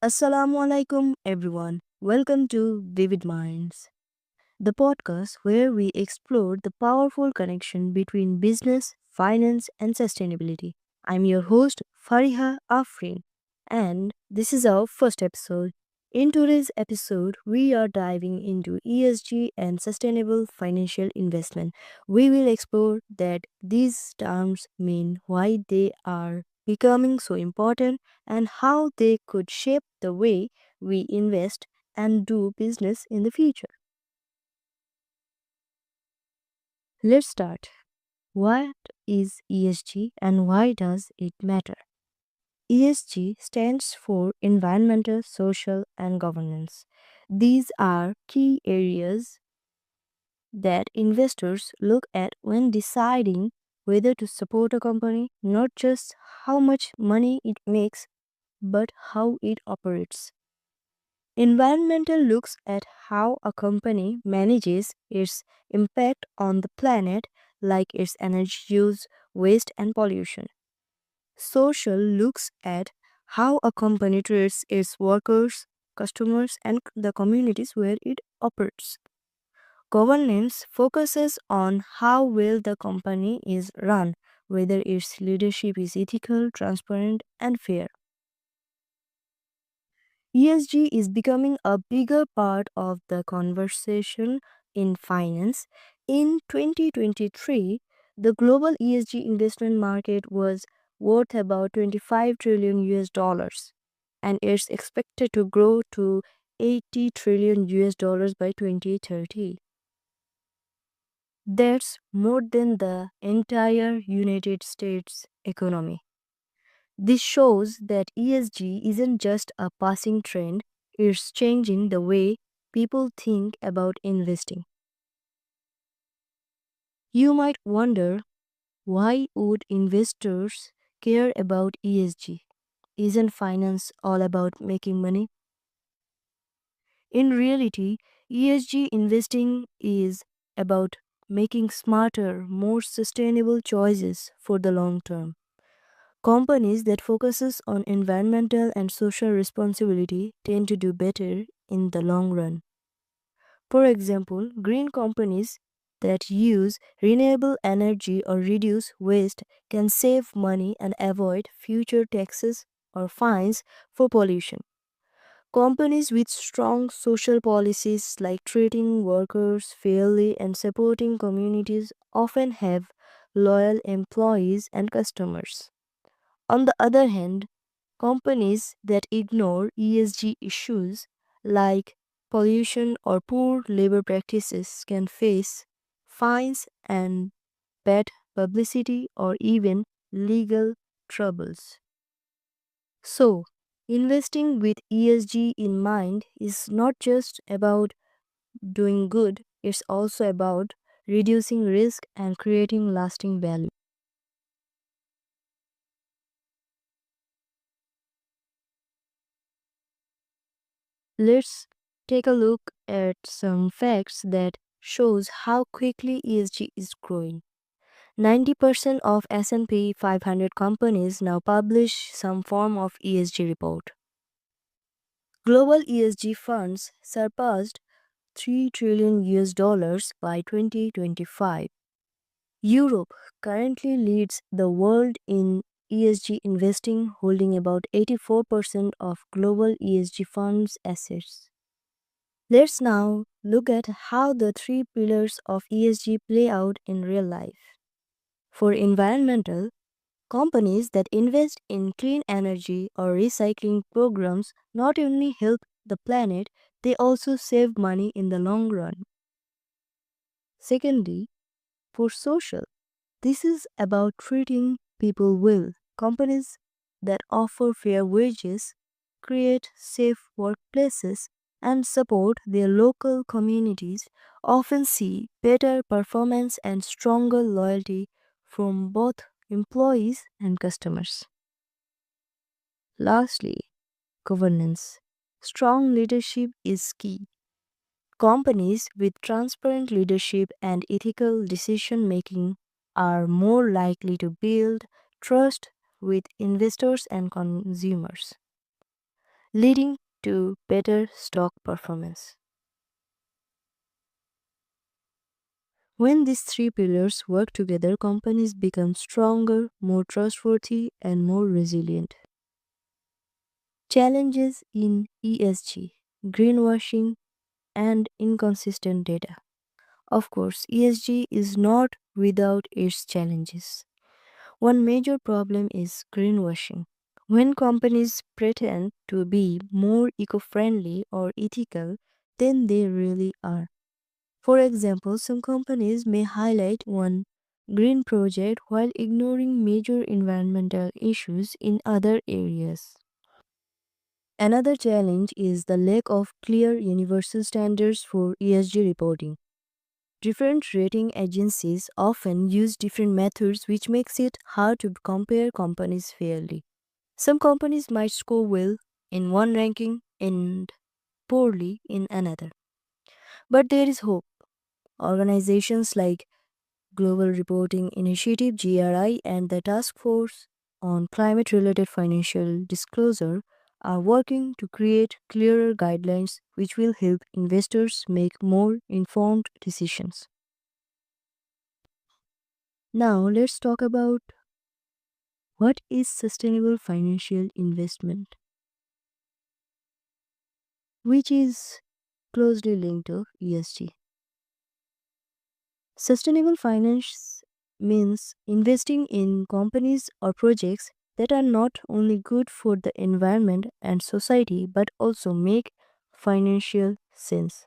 Assalamu alaikum, everyone. Welcome to Vivid Minds, the podcast where we explore the powerful connection between business, finance, and sustainability. I'm your host, Fariha Afrin, and this is our first episode. In today's episode, we are diving into ESG and sustainable financial investment. We will explore that these terms mean, why they are becoming so important, and how they could shape the way we invest and do business in the future. Let's start. What is ESG and why does it matter? ESG stands for environmental, social, and governance. These are key areas that investors look at when deciding whether to support a company, not just how much money it makes, but how it operates. Environmental looks at how a company manages its impact on the planet, like its energy use, waste, and pollution. Social looks at how a company treats its workers, customers, and the communities where it operates. Governance focuses on how well the company is run, whether its leadership is ethical, transparent, and fair. ESG is becoming a bigger part of the conversation in finance. In 2023, the global ESG investment market was worth about 25 trillion US dollars, and it's expected to grow to 80 trillion US dollars by 2030. That's more than the entire United States economy. This shows that ESG isn't just a passing trend, it's changing the way people think about investing. You might wonder, why would investors care about ESG? Isn't finance all about making money? In reality, ESG investing is about making smarter, more sustainable choices for the long term. Companies that focuses on environmental and social responsibility tend to do better in the long run. For example, green companies that use renewable energy or reduce waste can save money and avoid future taxes or fines for pollution. Companies with strong social policies like treating workers fairly and supporting communities often have loyal employees and customers. On the other hand, companies that ignore ESG issues like pollution or poor labor practices can face fines and bad publicity or even legal troubles. So, investing with ESG in mind is not just about doing good, it's also about reducing risk and creating lasting value. Let's take a look at some facts that shows how quickly ESG is growing. 90% of S&P 500 companies now publish some form of ESG report. Global ESG funds surpassed 3 trillion US dollars by 2025. Europe currently leads the world in ESG investing, holding about 84% of global ESG funds assets. Let's now look at how the three pillars of ESG play out in real life. For environmental, companies that invest in clean energy or recycling programs not only help the planet, they also save money in the long run. Secondly, for social, this is about treating people well. Companies that offer fair wages, create safe workplaces, and support their local communities often see better performance and stronger loyalty from both employees and customers. Lastly, governance. Strong leadership is key. Companies with transparent leadership and ethical decision making are more likely to build trust with investors and consumers. leading to better stock performance. When these three pillars work together, companies become stronger, more trustworthy, and more resilient. Challenges in ESG, greenwashing, and inconsistent data. Of course, ESG is not without its challenges. One major problem is greenwashing. When companies pretend to be more eco friendly or ethical than they really are. For example, some companies may highlight one green project while ignoring major environmental issues in other areas. Another challenge is the lack of clear universal standards for ESG reporting. Different rating agencies often use different methods, which makes it hard to compare companies fairly. Some companies might score well in one ranking and poorly in another. But there is hope. Organizations like Global Reporting Initiative GRI and the Task Force on Climate Related Financial Disclosure are working to create clearer guidelines which will help investors make more informed decisions. Now, let's talk about what is sustainable financial investment, which is closely linked to ESG. Sustainable finance means investing in companies or projects that are not only good for the environment and society but also make financial sense.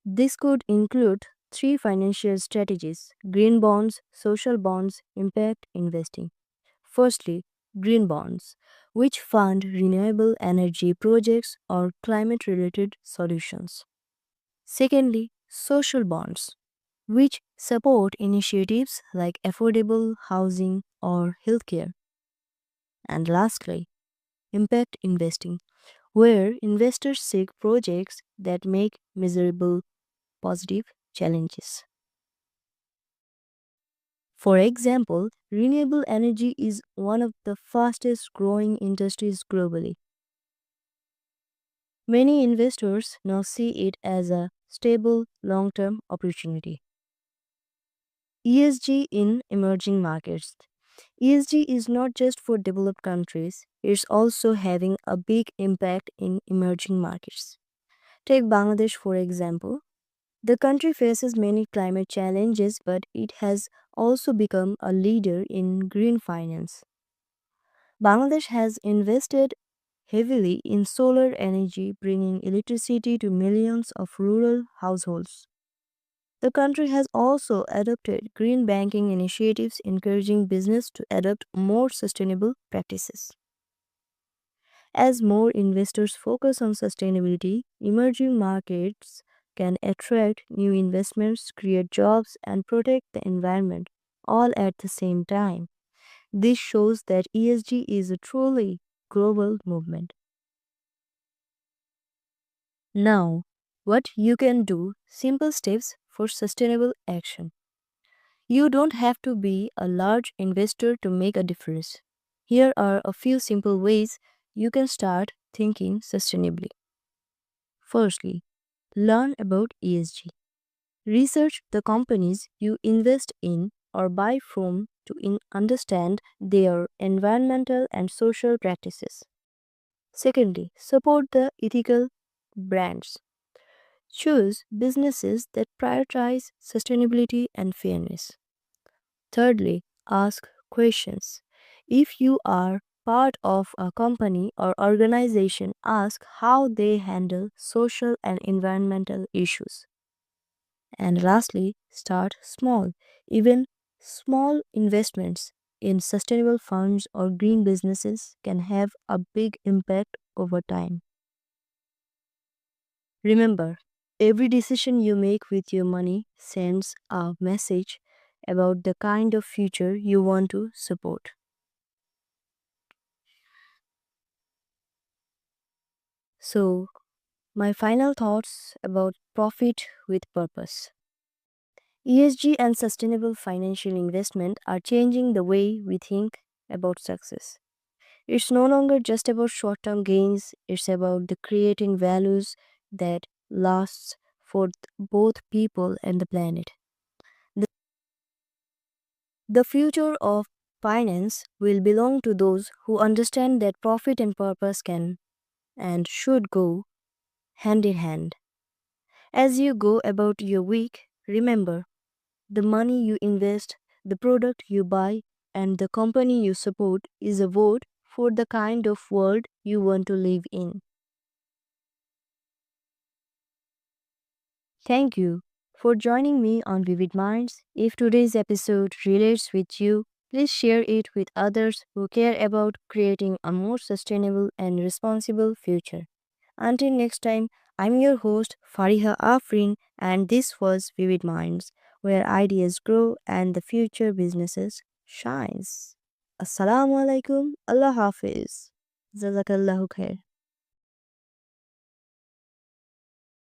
This could include three financial strategies: green bonds, social bonds, impact investing. Firstly, green bonds, which fund renewable energy projects or climate related solutions. Secondly, social bonds, which support initiatives like affordable housing or healthcare. And lastly, impact investing, where investors seek projects that make measurable positive challenges. For example, renewable energy is one of the fastest growing industries globally. Many investors now see it as a stable long term opportunity. ESG in emerging markets. ESG is not just for developed countries, it's also having a big impact in emerging markets. Take Bangladesh for example. The country faces many climate challenges, but it has also become a leader in green finance. Bangladesh has invested heavily in solar energy, bringing electricity to millions of rural households. The country has also adopted green banking initiatives, encouraging business to adopt more sustainable practices. As more investors focus on sustainability, emerging markets can attract new investments, create jobs, and protect the environment all at the same time. This shows that ESG is a truly global movement. Now, what you can do: simple steps for sustainable action. You don't have to be a large investor to make a difference. Here are a few simple ways you can start thinking sustainably. Firstly, learn about ESG. Research the companies you invest in or buy from to understand their environmental and social practices. Secondly, support the ethical brands. Choose businesses that prioritize sustainability and fairness. Thirdly, ask questions. If you are part of a company or organization, ask how they handle social and environmental issues. And lastly, start small. Even small investments in sustainable funds or green businesses can have a big impact over time. Remember, every decision you make with your money sends a message about the kind of future you want to support. So, my final thoughts about profit with purpose. ESG and sustainable financial investment are changing the way we think about success. It's no longer just about short term gains, it's about the creating values that lasts for both people and the planet. The, the future of finance will belong to those who understand that profit and purpose can and should go hand in hand. As you go about your week, remember the money you invest, the product you buy, and the company you support is a vote for the kind of world you want to live in. Thank you for joining me on Vivid Minds. If today's episode relates with you, please share it with others who care about creating a more sustainable and responsible future. Until next time, I'm your host Fariha Afrin, and this was Vivid Minds, where ideas grow and the future businesses shines. Assalamu alaikum, Allah Hafiz. Jazakallahu khair.